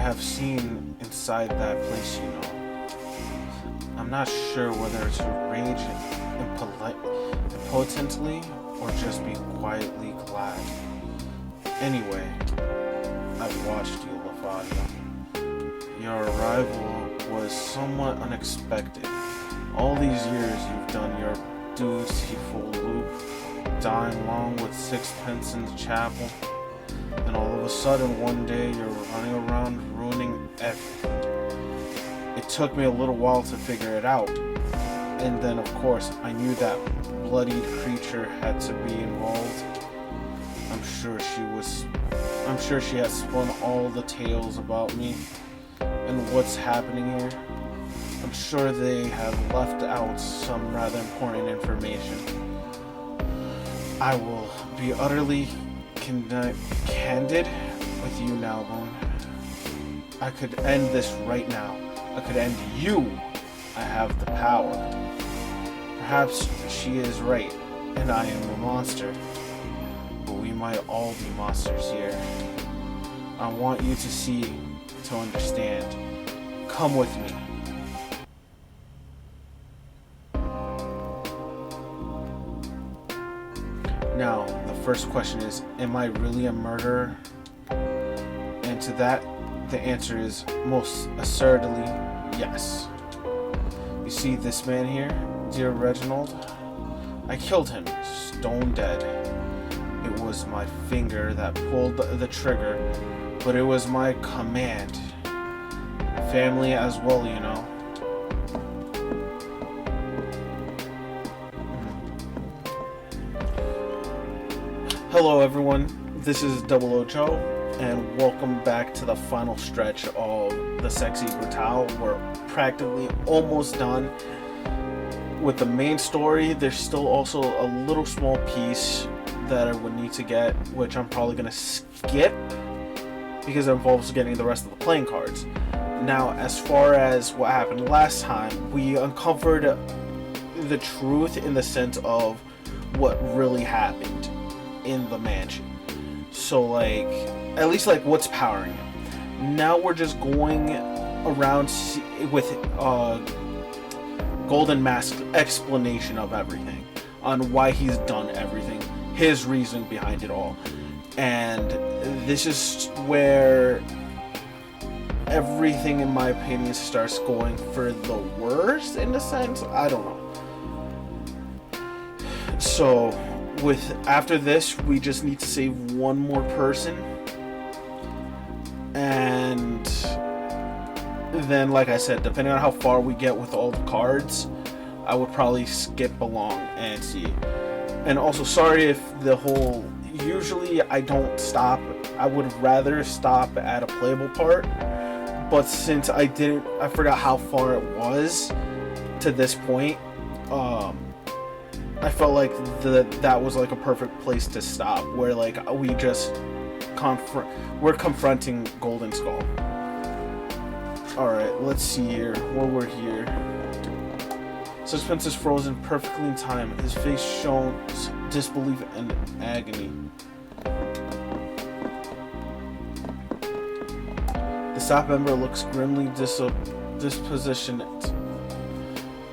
have seen inside that place, you know. I'm not sure whether to rage impotently or just be quietly glad. Anyway, I've watched you, Lafadia. Your arrival was somewhat unexpected. All these years you've done your dutiful loop, dying long with sixpence in the chapel, and all of a sudden one day you're running around ruining everything. It took me a little while to figure it out, and then of course I knew that bloodied creature had to be involved. I'm sure she has spun all the tales about me and what's happening here. I'm sure they have left out some rather important information. I will be utterly candid with you now, Bone. I could end this right now. I could end you. I have the power. Perhaps she is right, and I am a monster. But we might all be monsters here. I want you to see, to understand. Come with me. Now, the first question is, am I really a murderer? And to that, the answer is most assuredly yes. You see this man here, dear Reginald? I killed him, stone dead. It was my finger that pulled the trigger, but it was my command. Family as well, you know. Hello everyone, this is Double Ocho, and welcome back to the final stretch of the Sexy Brutale. We're practically almost done with the main story. There's still also a little small piece that I would need to get, which I'm probably going to skip because it involves getting the rest of the playing cards. Now, as far as what happened last time, we uncovered the truth in the sense of what really happened in the mansion. So, like, at least, like, what's powering it. Now we're just going around with Golden Mask's explanation of everything, on why he's done everything, his reason behind it all. And this is where everything, in my opinion, starts going for the worst, in a sense. I don't know. So, after this, we just need to save one more person. And then, like I said, depending on how far we get with all the cards, I would probably skip along and see. And also, sorry if usually I don't stop. I would rather stop at a playable part, but since I forgot how far it was to this point, I felt like that was like a perfect place to stop, where like we just we're confronting Golden Skull. Alright, let's see here. While we're here, suspense is frozen perfectly in time. His face shows disbelief and agony. The staff member looks grimly dispositioned.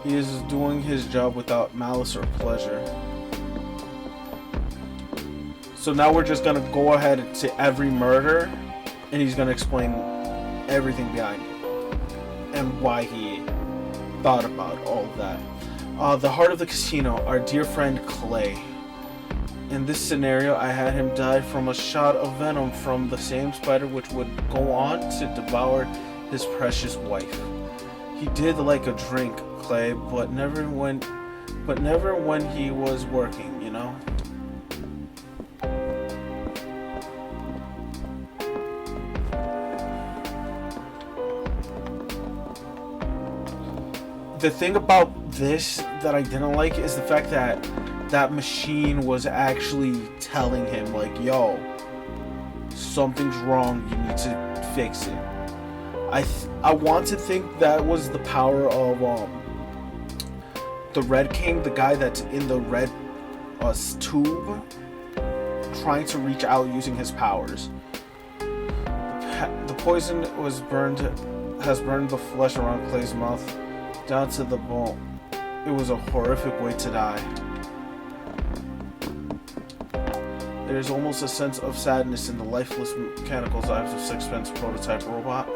He is doing his job without malice or pleasure. So now we're just gonna go ahead to every murder, and he's gonna explain everything behind it and why he thought about all of that. The heart of the casino, our dear friend Clay. In this scenario, I had him die from a shot of venom from the same spider which would go on to devour his precious wife. He did like a drink, Clay, but never when he was working, you know? The thing about this that I didn't like is the fact that that machine was actually telling him, like, yo, something's wrong, you need to fix it. I want to think that was the power of the Red King, the guy that's in the red tube, trying to reach out using his powers. The poison has burned the flesh around Clay's mouth down to the bone. It was a horrific way to die. There is almost a sense of sadness in the lifeless mechanical eyes of Sixpence prototype robot.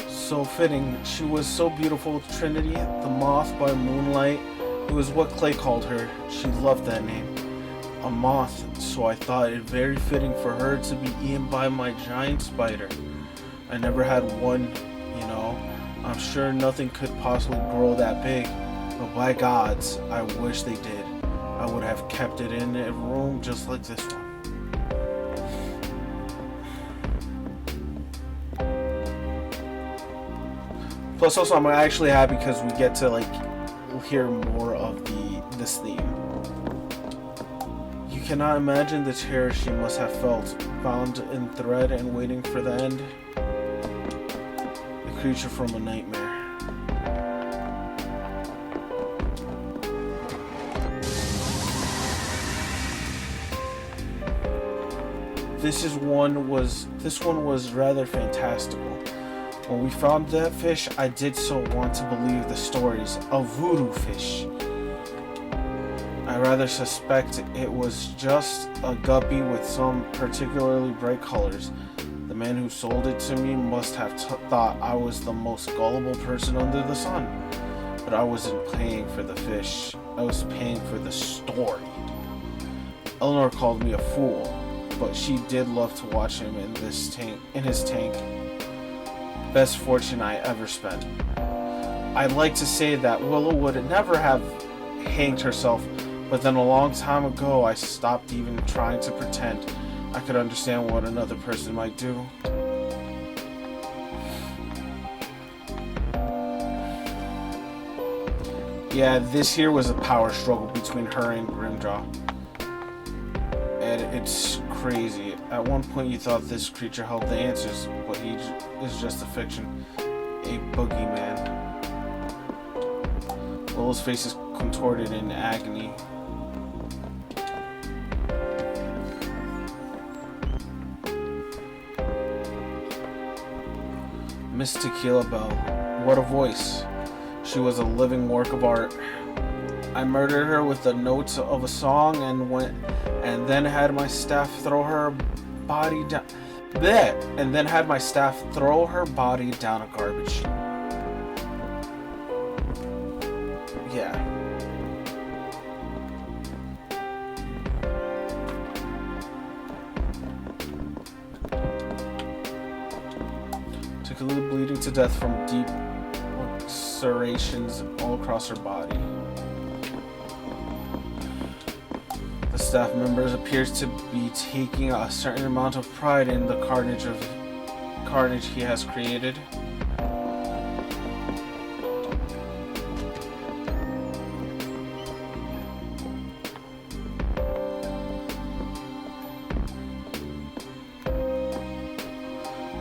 So fitting. She was so beautiful. Trinity, the moth by moonlight. It was what Clay called her. She loved that name. A moth, so I thought it very fitting for her to be eaten by my giant spider. I never had one, you know. I'm sure nothing could possibly grow that big, but by gods, I wish they did. I would have kept it in a room just like this one. Plus, also, I'm actually happy because we get to hear more of this theme. You cannot imagine the terror she must have felt, bound in thread and waiting for the end. A creature from a nightmare. This one was rather fantastical. When we found that fish, I did so want to believe the stories of voodoo fish. I rather suspect it was just a guppy with some particularly bright colors. The man who sold it to me must have thought I was the most gullible person under the sun. But I wasn't paying for the fish. I was paying for the story. Eleanor called me a fool, but she did love to watch him in his tank. Best fortune I ever spent. I'd like to say that Willow would never have hanged herself, but then a long time ago I stopped even trying to pretend I could understand what another person might do. Yeah, this here was a power struggle between her and Grimjaw. And it's crazy. At one point you thought this creature held the answers, but he is just a fiction. A boogeyman. Willow's face is contorted in agony. Miss Tequila Bell. What a voice. She was a living work of art. I murdered her with the notes of a song and then had my staff throw her body down. And then had my staff throw her body down a garbage chute. Yeah. Particularly bleeding to death from deep serrations all across her body. The staff members appears to be taking a certain amount of pride in the carnage he has created.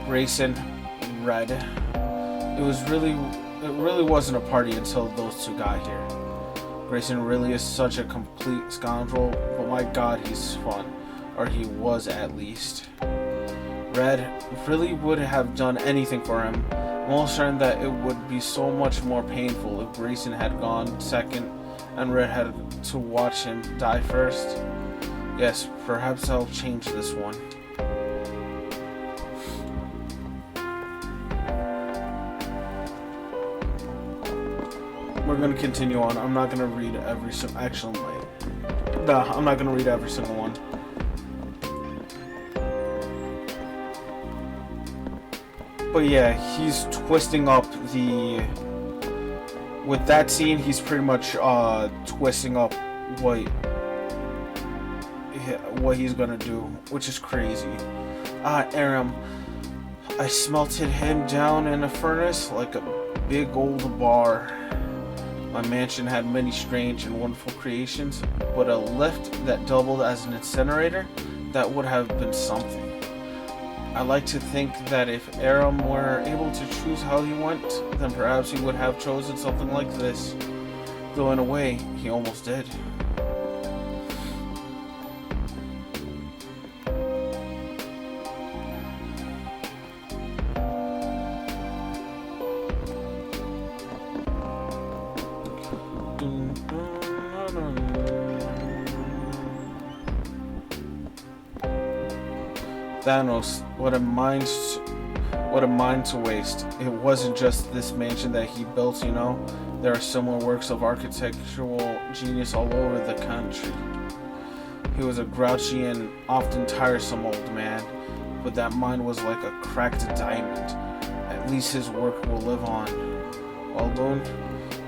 Grayson, Red. It really wasn't a party until those two got here. Grayson really is such a complete scoundrel, but my god, he's fun. Or he was, at least. Red really would have done anything for him. I'm almost certain that it would be so much more painful if Grayson had gone second and Red had to watch him die first. Yes, perhaps I'll change this one. We're gonna continue on. I'm not gonna read every single. Actually, I'm not gonna read every single one. But yeah, he's twisting up the. With that scene, he's pretty much twisting up what he's gonna do, which is crazy. Aram, I smelted him down in a furnace like a big old bar. My mansion had many strange and wonderful creations, but a lift that doubled as an incinerator, that would have been something. I like to think that if Aram were able to choose how he went, then perhaps he would have chosen something like this. Though in a way, he almost did. Thanos, what a mind to waste. It wasn't just this mansion that he built, you know. There are similar works of architectural genius all over the country. He was a grouchy and often tiresome old man, but that mind was like a cracked diamond. At least his work will live on. Well, Boone,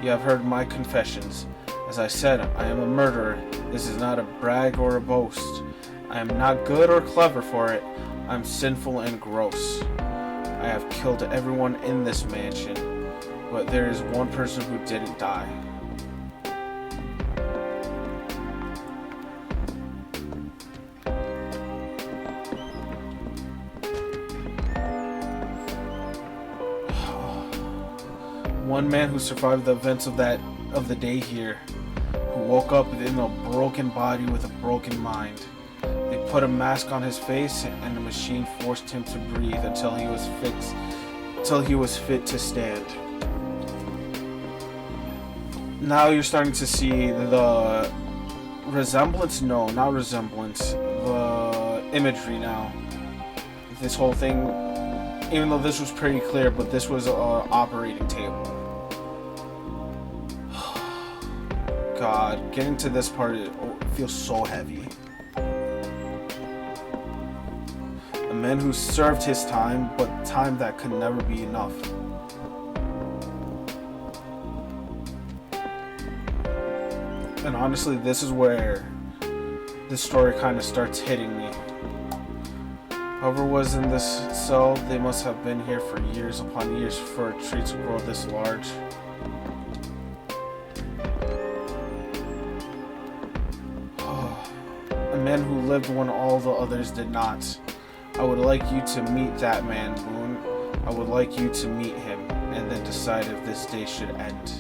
you have heard my confessions. As I said, I am a murderer. This is not a brag or a boast. I am not good or clever for it. I'm sinful and gross. I have killed everyone in this mansion, but there is one person who didn't die. One man who survived the events of the day here, who woke up in a broken body with a broken mind. They put a mask on his face, and the machine forced him to breathe until he was fit to stand. Now you're starting to see the resemblance. No, not resemblance. The imagery now. This whole thing, even though this was pretty clear, but this was an operating table. God, getting to this part, it feels so heavy. A man who served his time, but time that could never be enough. And honestly, this is where this story kind of starts hitting me. Whoever was in this cell, they must have been here for years upon years for a tree to grow this large. A man who lived when all the others did not. I would like you to meet that man, Boone. I would like you to meet him, and then decide if this day should end.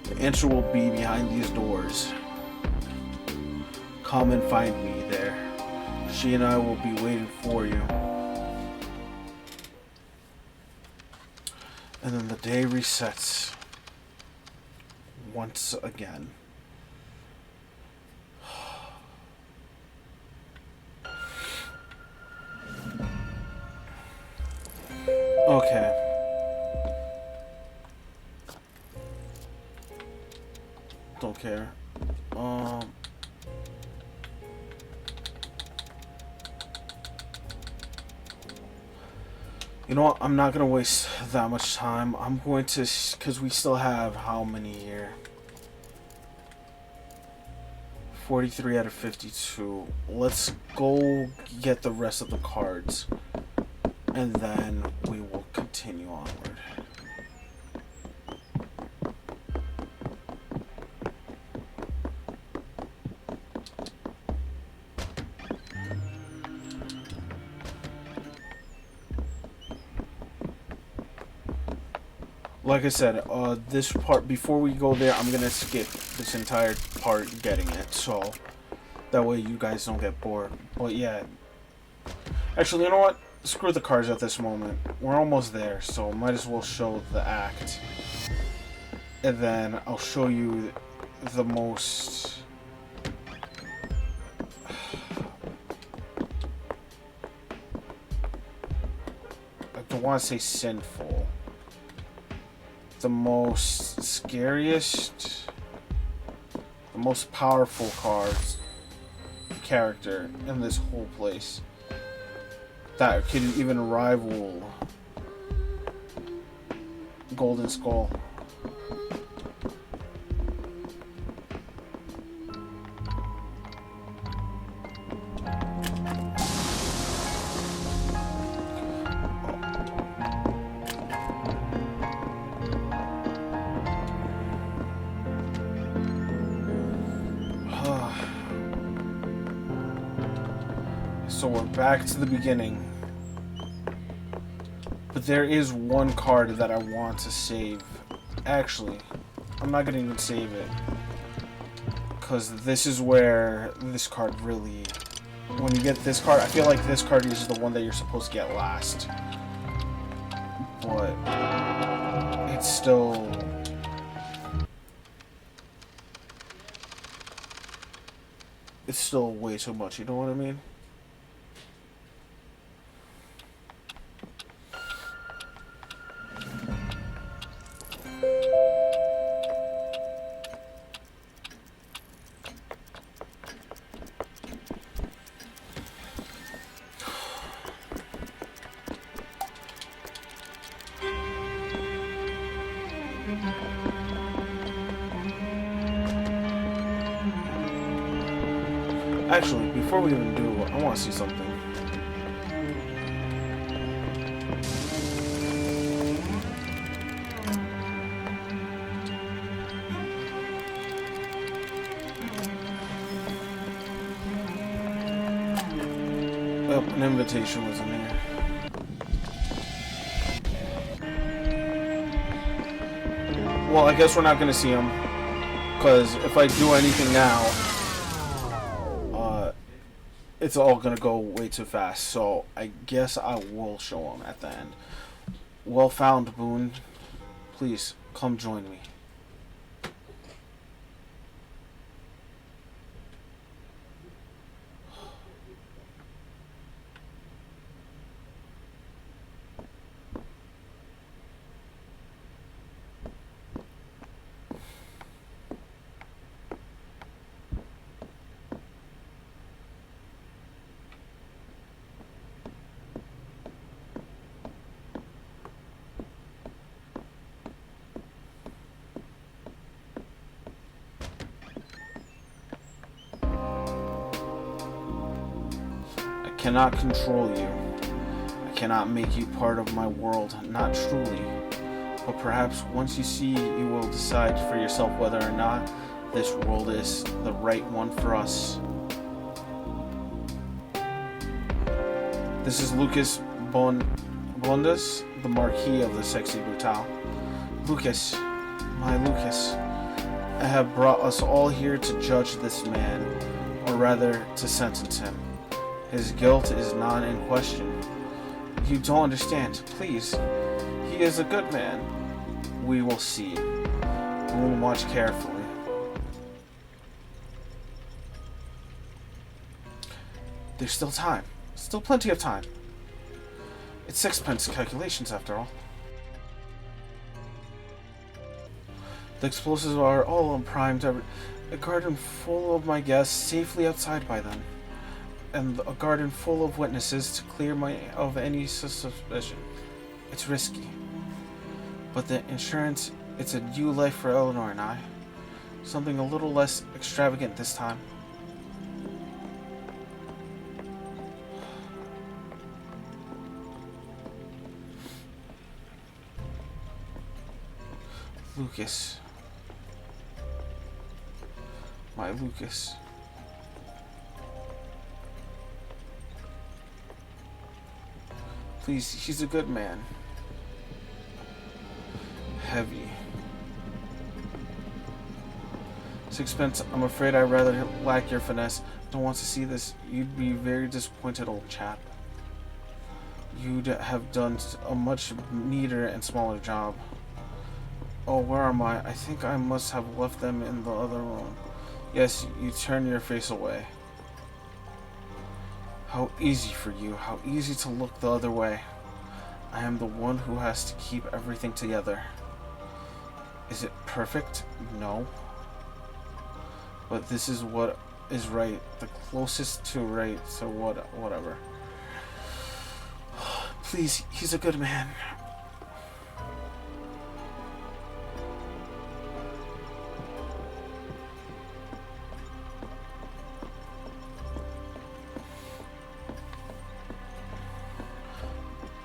The answer will be behind these doors. Come and find me there. She and I will be waiting for you. And then the day resets once again. Okay. Don't care. You know what? I'm not gonna waste that much time. I'm going to, because we still have how many here? 43 out of 52. Let's go get the rest of the cards, and then we will continue onward. Like I said, this part, before we go there, I'm gonna skip this entire part getting it, so that way you guys don't get bored. But yeah, actually, you know what? Screw the cards at this moment. We're almost there, so might as well show the act. And then I'll show you the most... I don't want to say sinful. The most scariest, the most powerful character in this whole place that could even rival Golden Skull. So we're back to the beginning. But there is one card that I want to save. Actually, I'm not gonna even save it. Because this is where this card really... When you get this card, I feel like this card is the one that you're supposed to get last. But it's still... It's still way too much, you know what I mean? Actually, before we even do, I want to see something. Oh, an invitation was in here. Well, I guess we're not going to see him. Because if I do anything now... it's all gonna go way too fast, so I guess I will show him at the end. Well found, Boone. Please, come join me. I cannot control you. I cannot make you part of my world, not truly. But perhaps once you see, you will decide for yourself whether or not this world is the right one for us. This is Lucas Bondas, the Marquis of the Sexy Brutale. Lucas, my Lucas, I have brought us all here to judge this man, or rather, to sentence him. His guilt is not in question. You don't understand. Please. He is a good man. We will see. We will watch carefully. There's still time. Still plenty of time. It's sixpence calculations after all. The explosives are all primed. A garden full of my guests safely outside by then. And a garden full of witnesses to clear me of any suspicion. It's risky. But the insurance, it's a new life for Eleanor and I. Something a little less extravagant this time. Lucas. My Lucas. Please, he's a good man. Heavy. Sixpence, I'm afraid I rather lack your finesse. Don't want to see this. You'd be very disappointed, old chap. You'd have done a much neater and smaller job. Oh, where am I? I think I must have left them in the other room. Yes, you turn your face away. How easy for you, how easy to look the other way. I am the one who has to keep everything together. Is it perfect? No. But this is what is right, the closest to right, so whatever. Please, he's a good man.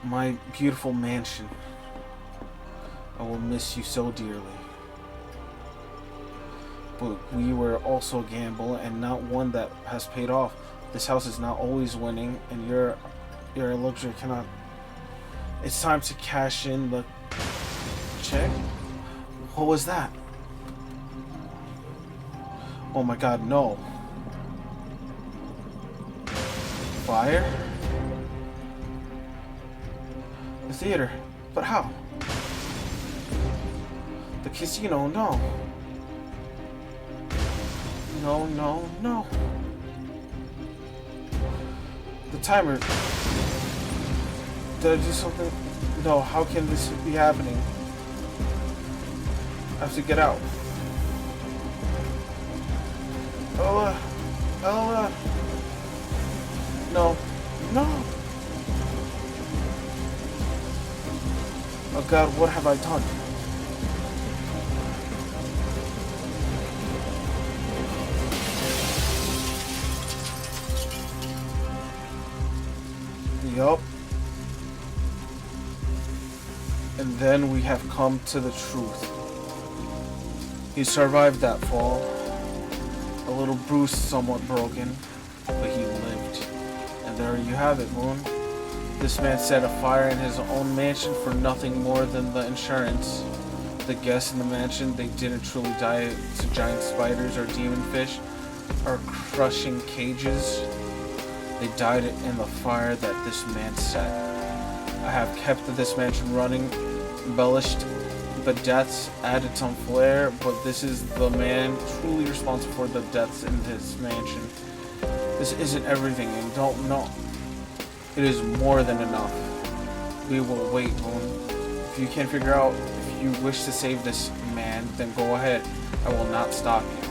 My beautiful mansion. I will miss you so dearly. But we were also a gamble, and not one that has paid off. This house is not always winning, and your luxury cannot. It's time to cash in the check. What was that? Oh my god, no. Fire? The theater. But how? The casino, no. No, no, no. The timer. Did I do something? No, how can this be happening? I have to get out. Ella. Ella. No. No. Oh god, what have I done? Yup. And then we have come to the truth. He survived that fall. A little bruised, somewhat broken, but he lived. And there you have it, Moon. This man set a fire in his own mansion for nothing more than the insurance. The guests in the mansion, they didn't truly die to giant spiders or demon fish or crushing cages. They died in the fire that this man set. I have kept this mansion running, embellished the deaths, added some flair, but this is the man truly responsible for the deaths in his mansion. This isn't everything, and don't know. It is more than enough. We will wait, Moon. If you can't figure out if you wish to save this man, then go ahead. I will not stop you.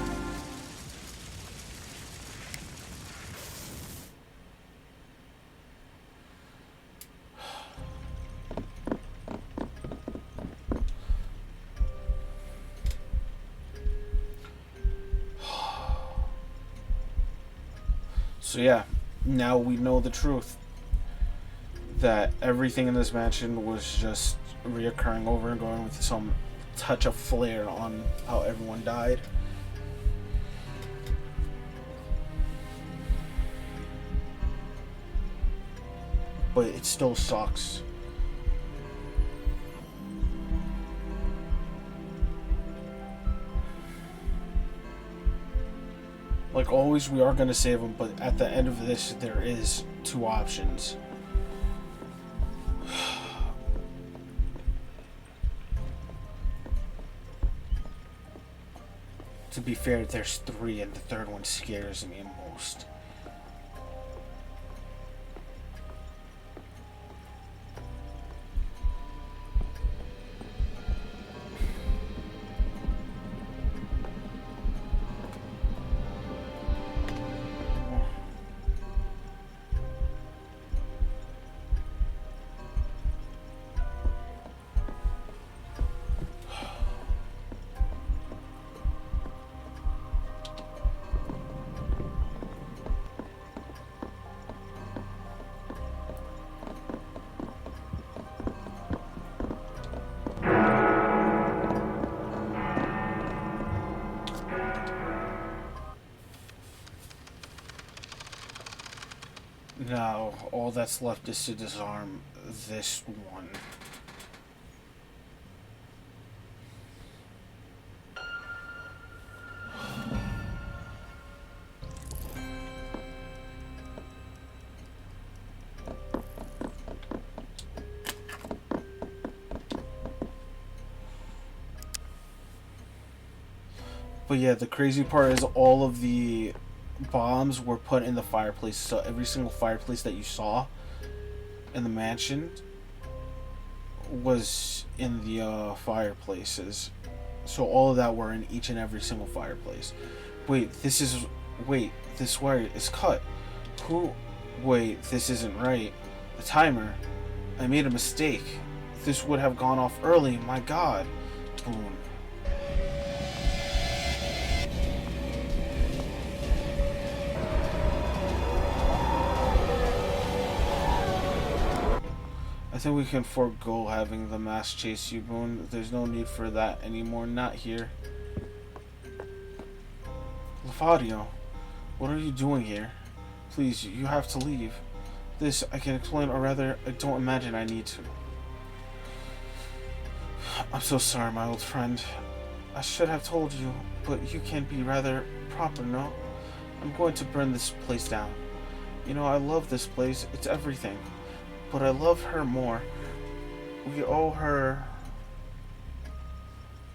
So yeah, now we know the truth. That everything in this mansion was just reoccurring over and going with some touch of flair on how everyone died. But it still sucks. Like always, we are going to save him, but at the end of this, there is two options. To be fair, there's three, and the third one scares me most. Now, all that's left is to disarm this one. But yeah, the crazy part is all of the bombs were put in the fireplace. So every single fireplace that you saw in the mansion was in the fireplaces. So all of that were in each and every single fireplace. Wait, this wire is cut. Wait, this isn't right. The timer. I made a mistake. This would have gone off early. My God. Boom. I think we can forego having the mass chase you, Boone. There's no need for that anymore. Not here. Lefadio, what are you doing here? Please, you have to leave. This I can explain, or rather, I don't imagine I need to. I'm so sorry, my old friend. I should have told you, but you can be rather proper, no? I'm going to burn this place down. You know, I love this place. It's everything. But I love her more. We owe her...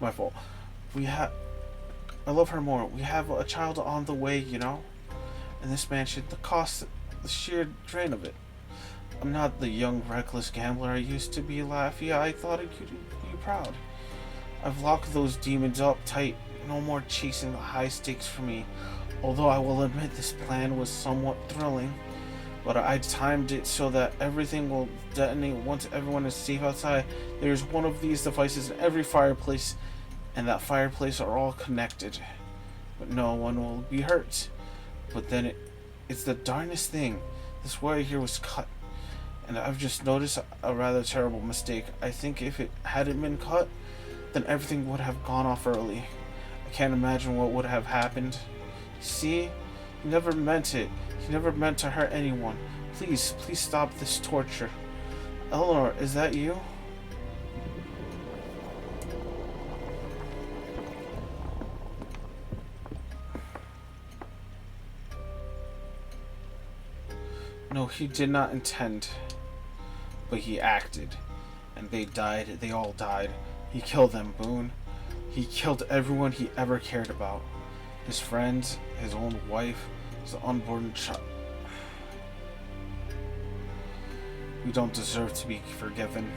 My fault. I love her more. We have a child on the way, you know? And this mansion, the cost, the sheer drain of it. I'm not the young, reckless gambler I used to be, Laffy. I thought it could be proud. I've locked those demons up tight. No more chasing the high stakes for me. Although I will admit this plan was somewhat thrilling. But I timed it so that everything will detonate once everyone is safe outside. There's one of these devices in every fireplace, and that fireplace are all connected. But no one will be hurt. But then it's the darnest thing. This wire here was cut. And I've just noticed a rather terrible mistake. I think if it hadn't been cut, then everything would have gone off early. I can't imagine what would have happened. See? He never meant it. He never meant to hurt anyone. Please, please stop this torture. Eleanor, is that you? No, he did not intend. But he acted. And they died. They all died. He killed them, Boone. He killed everyone he ever cared about. His friends, his own wife, his unborn child. We don't deserve to be forgiven.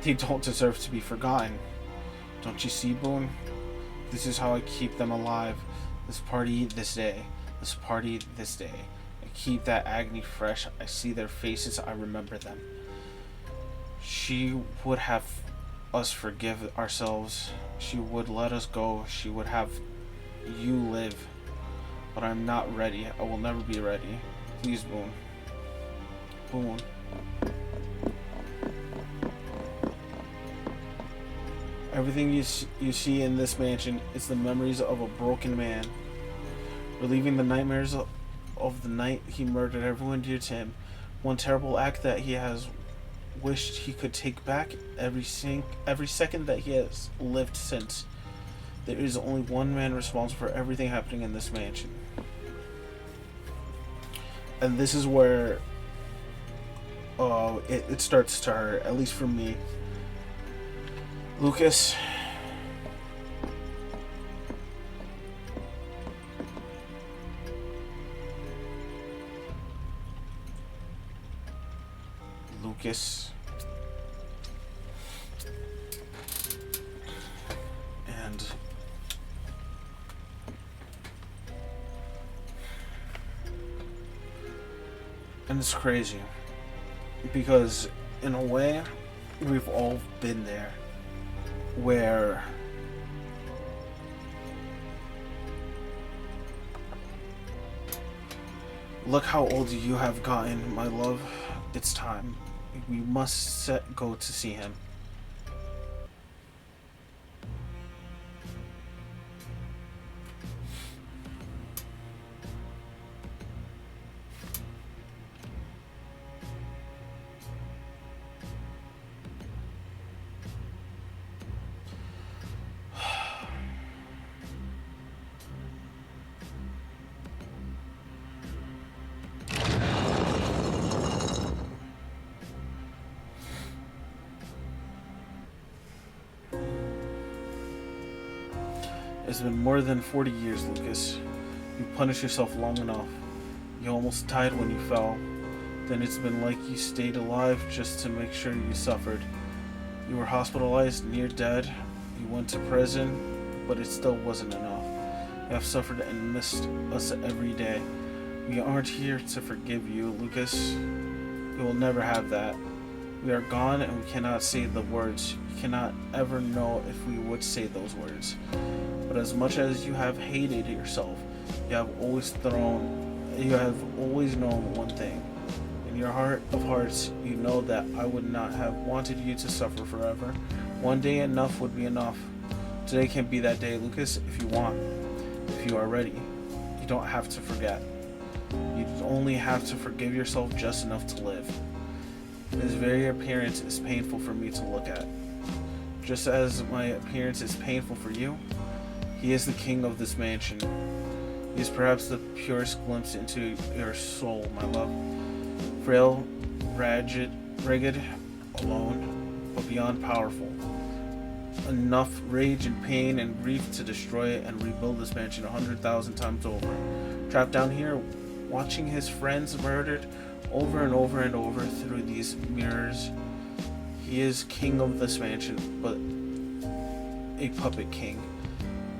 They don't deserve to be forgotten. Don't you see, Boone? This is how I keep them alive. This party, this day. This party, this day. I keep that agony fresh. I see their faces. I remember them. She would have us forgive ourselves. She would let us go. She would have you live. But I'm not ready. I will never be ready. Please, Boone. Boone. Everything you see in this mansion is the memories of a broken man. Reliving the nightmares of the night he murdered everyone dear to him. One terrible act that he has wished he could take back every second that he has lived since. There is only one man responsible for everything happening in this mansion. And this is where it starts to hurt, at least for me. Lucas. And it's crazy because in a way we've all been there where look how old you have gotten, my love. It's time. We must go to see him. It's been more than 40 years, Lucas. You punished yourself long enough. You almost died when you fell. Then it's been like you stayed alive just to make sure you suffered. You were hospitalized, near dead. You went to prison, but it still wasn't enough. You have suffered and missed us every day. We aren't here to forgive you, Lucas. You will never have that. We are gone and we cannot say the words. You cannot ever know if we would say those words. But as much as you have hated yourself, you have always known one thing. In your heart of hearts, you know that I would not have wanted you to suffer forever. One day enough would be enough. Today can be that day, Lucas, if you want. If you are ready. You don't have to forget. You only have to forgive yourself just enough to live. His very appearance is painful for me to look at. Just as my appearance is painful for you, he is the king of this mansion. He is perhaps the purest glimpse into your soul, my love. Frail, ragged, alone, but beyond powerful. Enough rage and pain and grief to destroy and rebuild this mansion 100,000 times over. Trapped down here, watching his friends murdered over and over and over through these mirrors. He is king of this mansion, but a puppet king.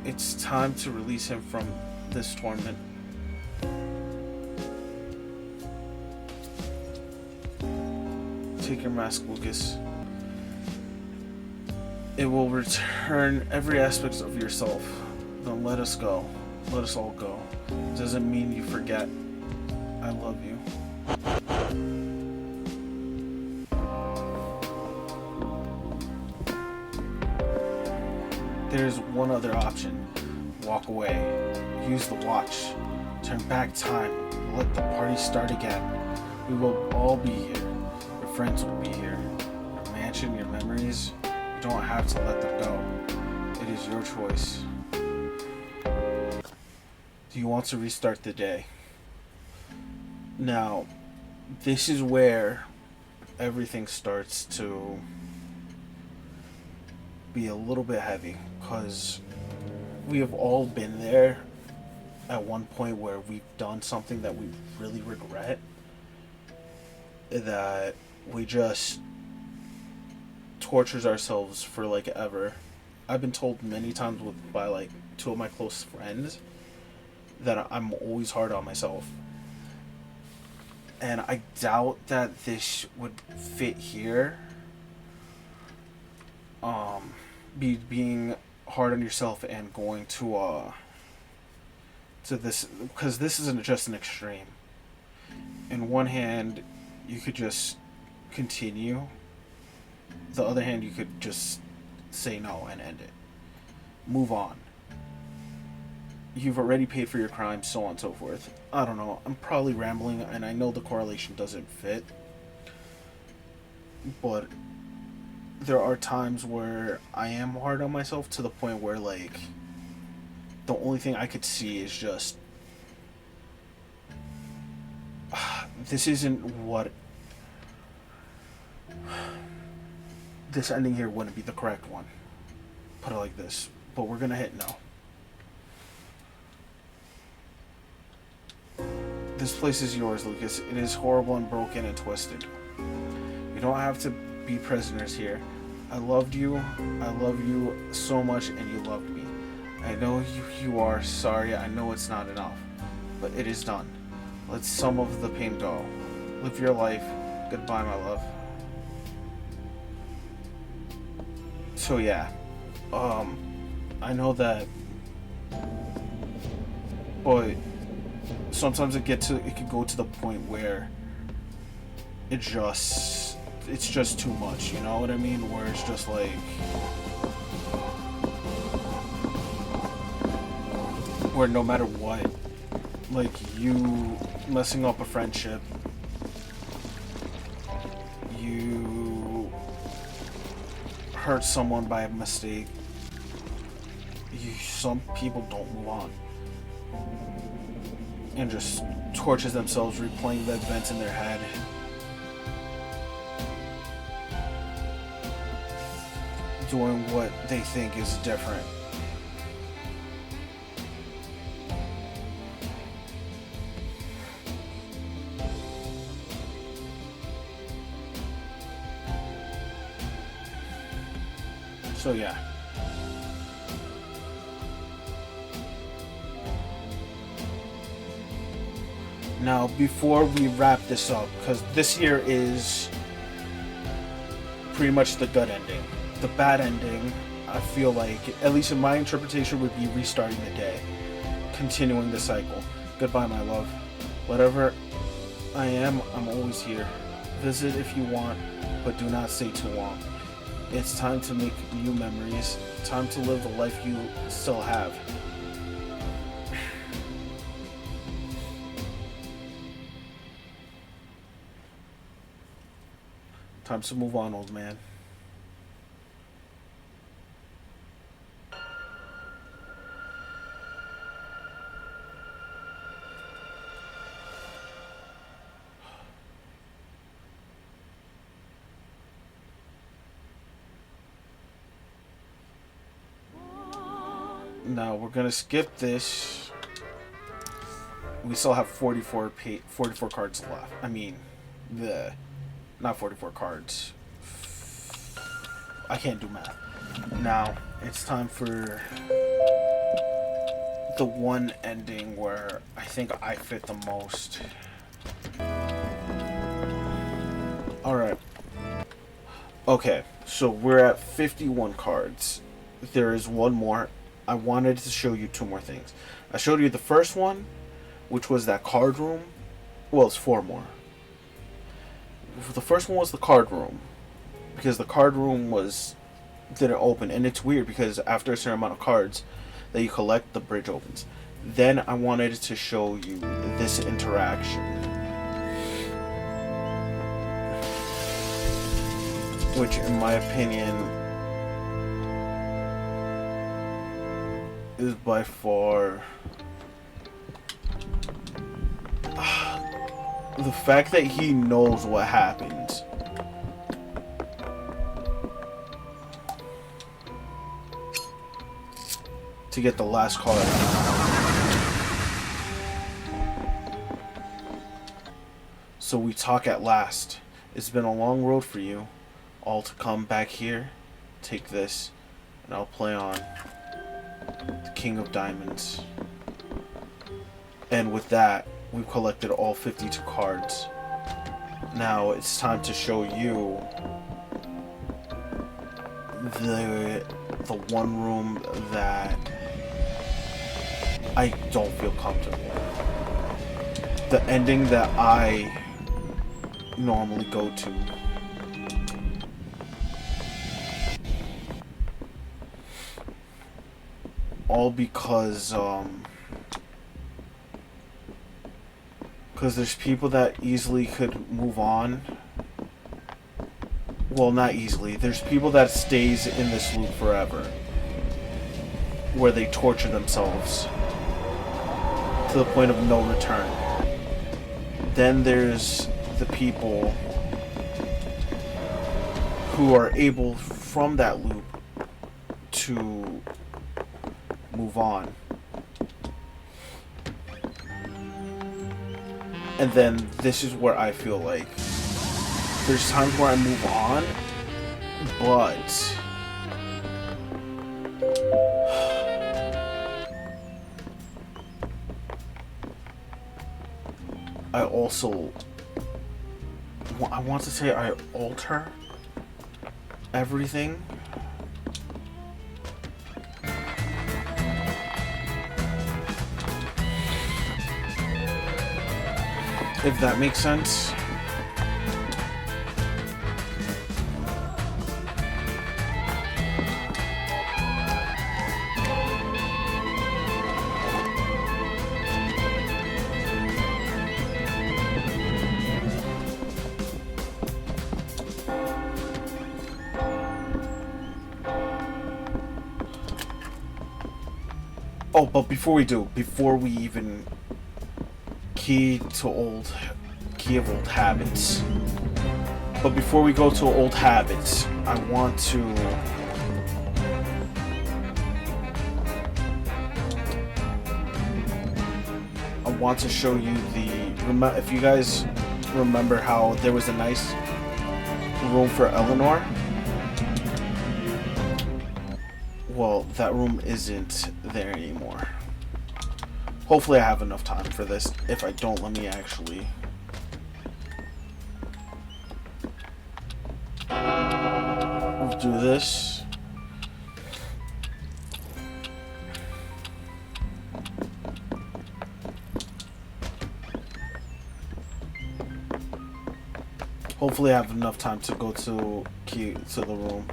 It's time to release him from this torment. Take your mask, Lucas. It will return every aspect of yourself. Then let us go. Let us all go. It doesn't mean you forget. I love you. There's one other option. Walk away. Use the watch. Turn back time. Let the party start again. We will all be here. Your friends will be here. Your mansion, your memories. You don't have to let them go. It is your choice. Do you want to restart the day? Now, this is where everything starts to be a little bit heavy, because we have all been there at one point where we've done something that we really regret, that we just tortures ourselves for like ever. I've been told many times by like two of my close friends that I'm always hard on myself, and I doubt that this would fit here. Being hard on yourself and going to this, because this isn't just an extreme. In one hand, you could just continue. The other hand, you could just say no and end it. Move on. You've already paid for your crimes, so on and so forth. I don't know. I'm probably rambling, and I know the correlation doesn't fit. But there are times where I am hard on myself to the point where, like, the only thing I could see is just, this isn't what, this ending here wouldn't be the correct one. Put it like this. But we're gonna hit no. This place is yours, Lucas. It is horrible and broken and twisted. You don't have to be prisoners here. I loved you. I love you so much, and you loved me. I know you are sorry. I know it's not enough, but it is done. Let some of the pain go. Live your life. Goodbye, my love. So yeah, I know that, but sometimes it could go to the point where it's just too much, you know what I mean? Where it's just like, where no matter what, like, you messing up a friendship, you hurt someone by a mistake, some people don't move on and just tortures themselves replaying the events in their head. Doing what they think is different. So yeah. Now, before we wrap this up, because this here is pretty much the good ending. The bad ending, I feel like, at least in my interpretation, would be restarting the day, continuing the cycle. Goodbye, my love. Whatever I am, I'm always here. Visit if you want, but do not stay too long. It's time to make new memories. Time to live the life you still have. Time to move on, old man. Now we're gonna skip this. We still have 44 cards left. I mean, not 44 cards. I can't do math. Now it's time for the one ending where I think I fit the most. Alright. Okay, so we're at 51 cards. There is one more. I wanted to show you two more things. I showed you the first one, which was that card room. Well, it's four more. The first one was the card room, because the card room didn't open, and it's weird because after a certain amount of cards that you collect, the bridge opens. Then I wanted to show you this interaction, which in my opinion is by far the fact that he knows what happens. To get the last card. So we talk at last. It's been a long road for you all to come back here. Take this, and I'll play on the King of Diamonds. And with that, we've collected all 52 cards. Now it's time to show you the one room that I don't feel comfortable. The ending that I normally go to. All because there's people that easily could move on. Well, not easily. There's people that stays in this loop forever, where they torture themselves to the point of no return. Then there's the people who are able from that loop to move on. And then this is where I feel like there's times where I move on, but I also I want to say I alter everything. If that makes sense. Oh, but before we even key of old habits. But before we go to old habits, I want to show you if you guys remember how there was a nice room for Eleanor. Well, that room isn't there anymore. Hopefully I have enough time for this. If I don't, let me actually do this. Hopefully I have enough time to go to the room.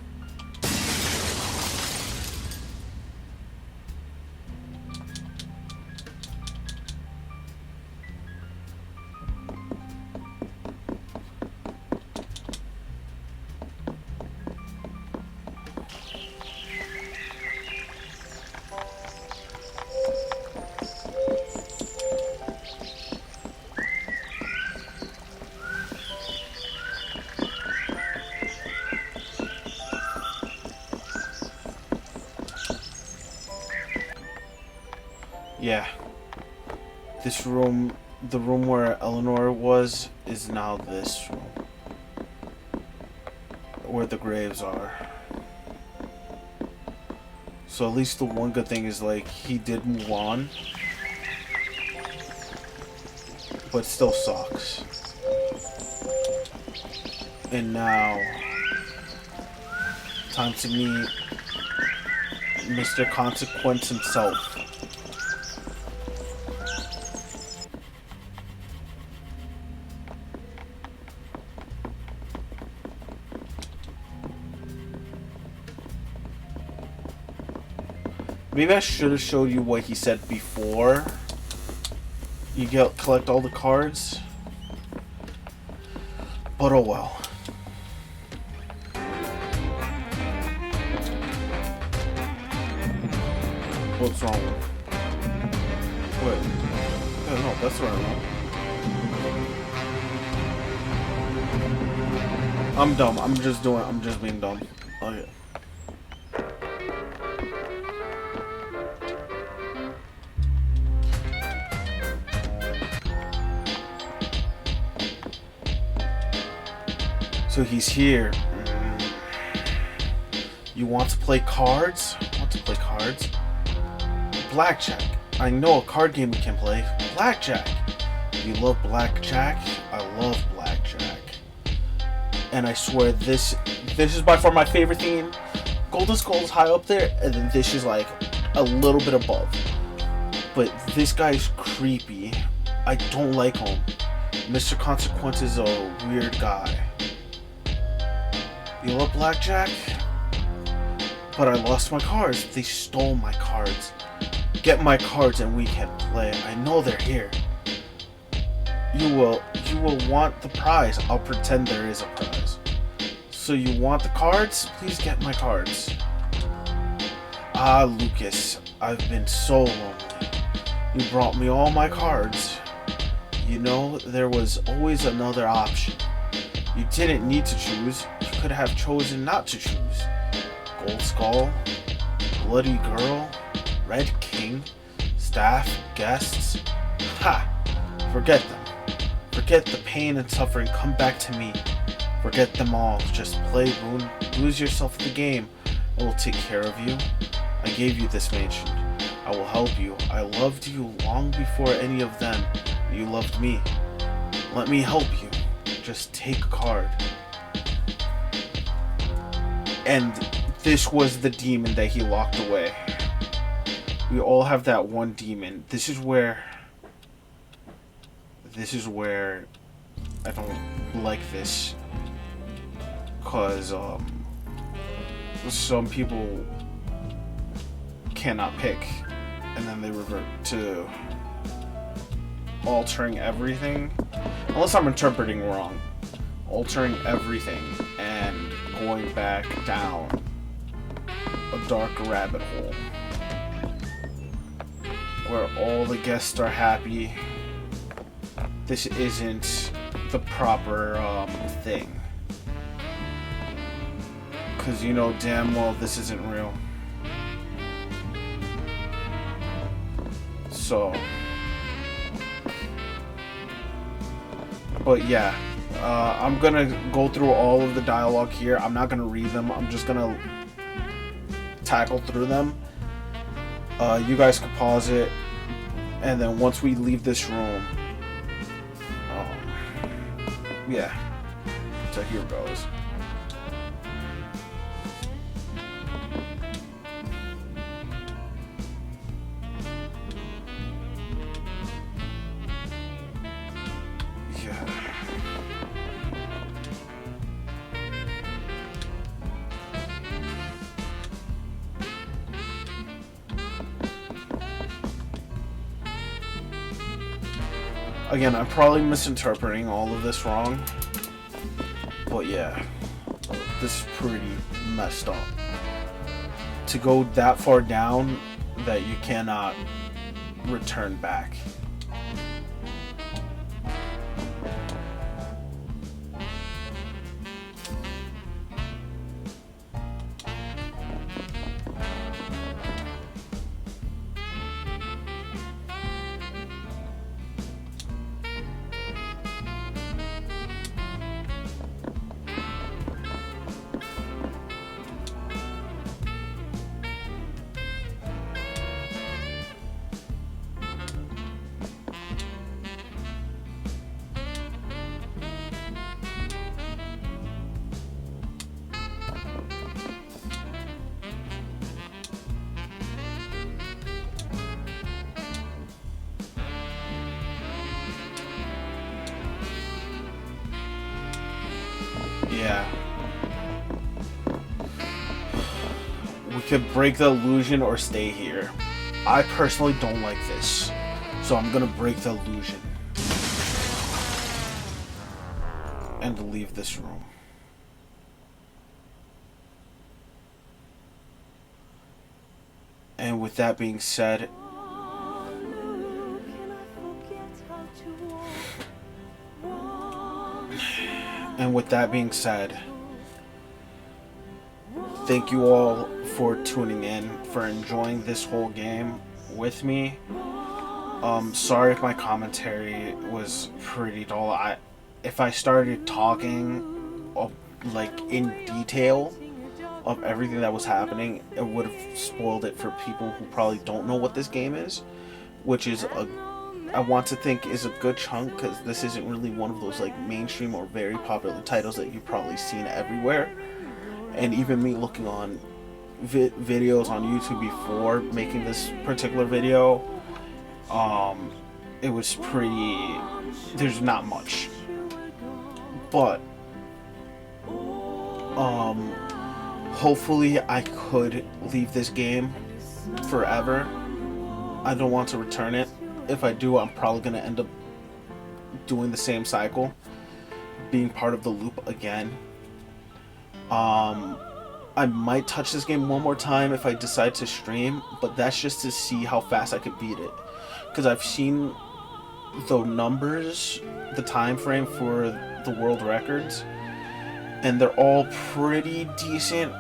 Yeah. This room, the room where Eleanor was, is now this room. Where the graves are. So at least the one good thing is, like, he did move on. But still sucks. And now, time to meet Mr. Consequence himself. Maybe I should have showed you what he said before you collect all the cards. But oh well. What's wrong? Wait. Yeah, no, that's right. I'm dumb. I'm just being dumb. Okay. So he's here. You want to play cards? Want to play cards? Blackjack. I know a card game we can play. Blackjack. You love blackjack? I love blackjack. And I swear this is by far my favorite theme. Golden Skull is high up there, and then this is like a little bit above. But this guy is creepy. I don't like him. Mr. Consequence is a weird guy. You love blackjack? But I lost my cards. They stole my cards. Get my cards and we can play. I know they're here. You will want the prize. I'll pretend there is a prize. So you want the cards? Please get my cards. Ah, Lucas, I've been so lonely. You brought me all my cards. You know, there was always another option. You didn't need to choose. You could have chosen not to choose. Gold Skull, Bloody Girl, Red King, Staff, Guests. Ha! Forget them. Forget the pain and suffering. Come back to me. Forget them all. Just play, Boone. Lose yourself in the game. I will take care of you. I gave you this mansion. I will help you. I loved you long before any of them. You loved me. Let me help you. Just take a card. And this was the demon that he locked away. We all have that one demon. This is where I don't like this. Cause some people cannot pick, and then they revert to altering everything. Unless I'm interpreting wrong. Altering everything and going back down a dark rabbit hole where all the guests are happy. This isn't the proper thing. Because you know damn well this isn't real. So, but yeah, I'm gonna go through all of the dialogue here. I'm not gonna read them. I'm just gonna tackle through them. You guys can pause it, and then once we leave this room, yeah. So here goes. Again, I'm probably misinterpreting all of this wrong, but yeah, this is pretty messed up. To go that far down that you cannot return back. We could break the illusion or stay here. I personally don't like this, so I'm gonna break the illusion and leave this room. And with that being said, thank you all for tuning in, for enjoying this whole game with me. Sorry if my commentary was pretty dull. If I started talking like in detail of everything that was happening, it would have spoiled it for people who probably don't know what this game is, which is I want to think is a good chunk, because this isn't really one of those like mainstream or very popular titles that you've probably seen everywhere. And even me looking on videos on YouTube before making this particular video, it was pretty, there's not much, but hopefully I could leave this game forever. I don't want to return it. If I do, I'm probably going to end up doing the same cycle, being part of the loop again. I might touch this game one more time if I decide to stream, but that's just to see how fast I could beat it. Because I've seen the numbers, the time frame for the world records, and they're all pretty decent,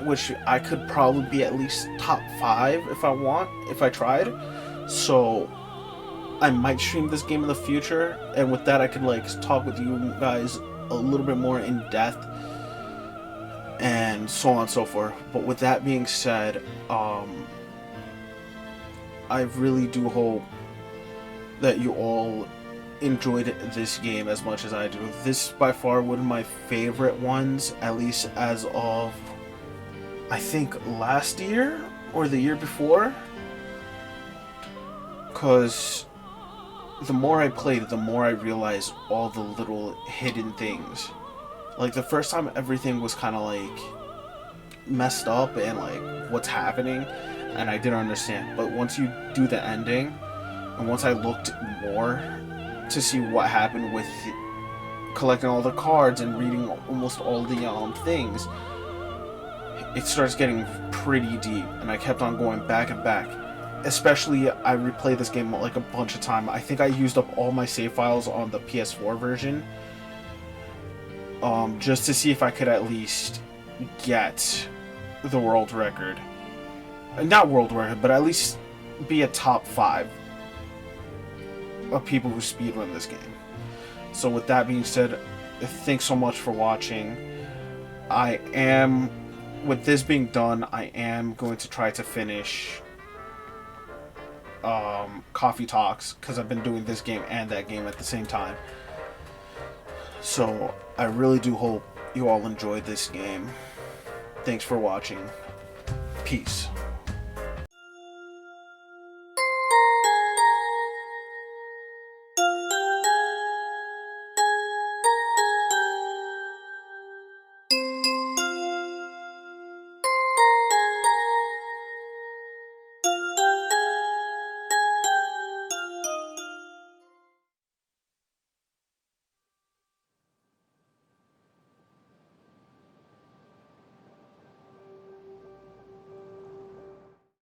which I could probably be at least top 5 if I tried. So I might stream this game in the future, and with that I could like talk with you guys a little bit more in depth and so on and so forth. But with that being said, I really do hope that you all enjoyed this game as much as I do. This is by far one of my favorite ones, at least as of I think last year or the year before, because the more I played, the more I realized all the little hidden things. Like the first time everything was kind of like messed up and like what's happening, and I didn't understand. But once you do the ending, and once I looked more to see what happened with collecting all the cards and reading almost all the things, it starts getting pretty deep, and I kept on going back and back. Especially, I replayed this game like a bunch of times. I think I used up all my save files on the PS4 version, just to see if I could at least get the world record. Not world record, but at least be a top 5 of people who speedrun this game. So with that being said, thanks so much for watching. With this being done, I am going to try to finish Coffee Talks, because I've been doing this game and that game at the same time. So I really do hope you all enjoyed this game. Thanks for watching. Peace.